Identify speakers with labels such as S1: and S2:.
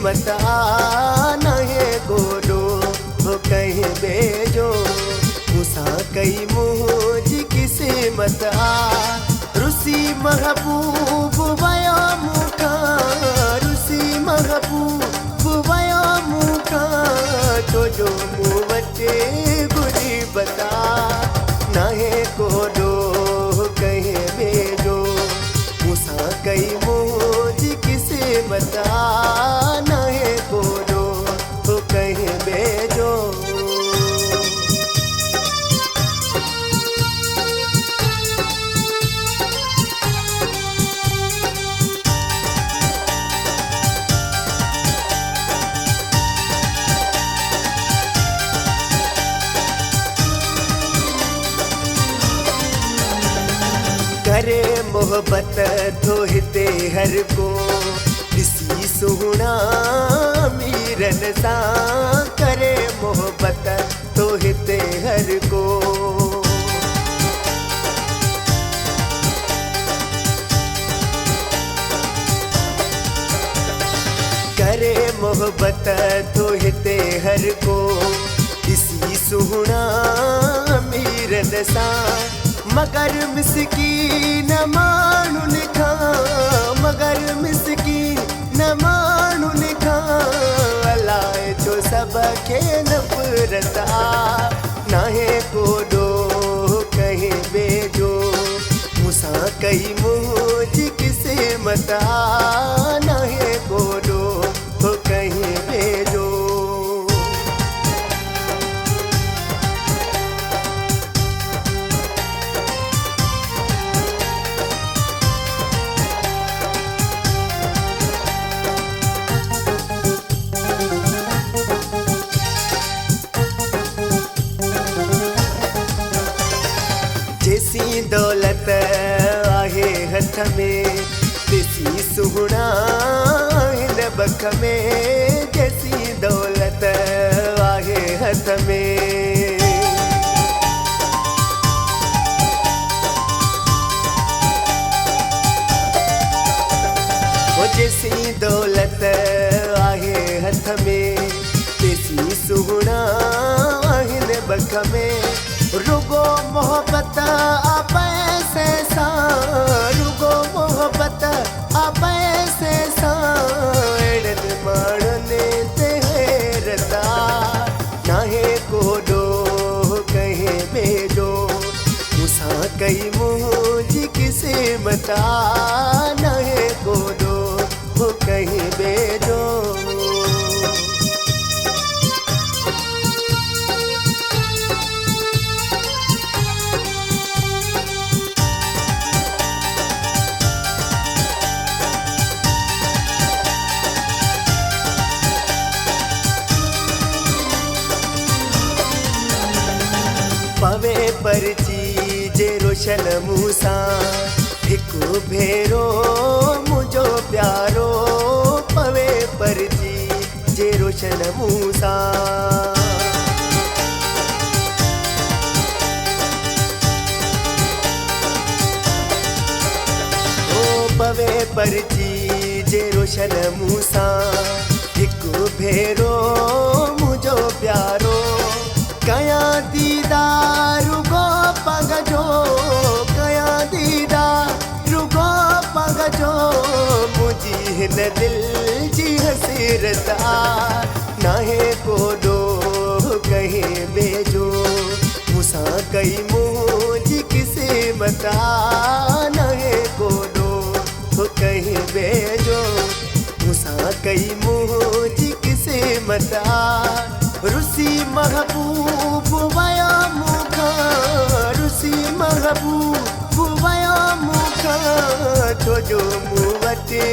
S1: मता नहे गोडो हो कहीं बेजो मुसा कई मुझी किसे मता रुसी महबूब वया मुखा रुसी महबूब वया मुखा तो जो मुवटे गुरी बता नहे गोडो कहीं बेजो मुसा कई मुझी किसे मता नहे गोडो हो कहीं बेजो करे मोहब्बत धोहते हर को किसी सुना मीरन सा करे मोहब्बत धोहते हर को करे मोहब्बत धोहते हर को किसी सुना मीरन सा मगर मिसकीन मानू लिखा मगर मिसकीन न मानू लिखा अलाए जो सब खे नफरता नाहे कोडो कहीं बेजो मुसा कई मुझी किसे मता नाहे कोडो कहीं बेजो जैसी दौलत आहे हथ में तेसी सुहना हिन बख में जैसी दौलत आहे हथ में वो जैसी दौलत आहे हथ में तेसी सुहना हिन बख में रुगो मोहब्बत पैसे सा रुगो मोहब्बत पैसे सा एड़न मारने ते हैरता नाहे कोडो कहे बेजो मुसा कई मुझी किसे मता नाहे कोडो कहे बेजो पवे परची जे रोशन मूसा हिकु भेरो मुझो प्यारो पवे परची जे रोशन मूसा ओ पवे परची जे रोशन मूसा हिकु भेरो मुझो प्यारो कया दीदार रुगो पगजो कया दीदार रुगो पगजो मुझी हिन दिल जी हसीरता नाहे कोडो कहीं बेजो मुसा कई मुझी किसे मता नाहे कोडो कहीं बेजो मुसा कई मुझी किसे मता रुसी महबूब वया मुखा रुसी महबूब वया मुखा तो जो मुवटे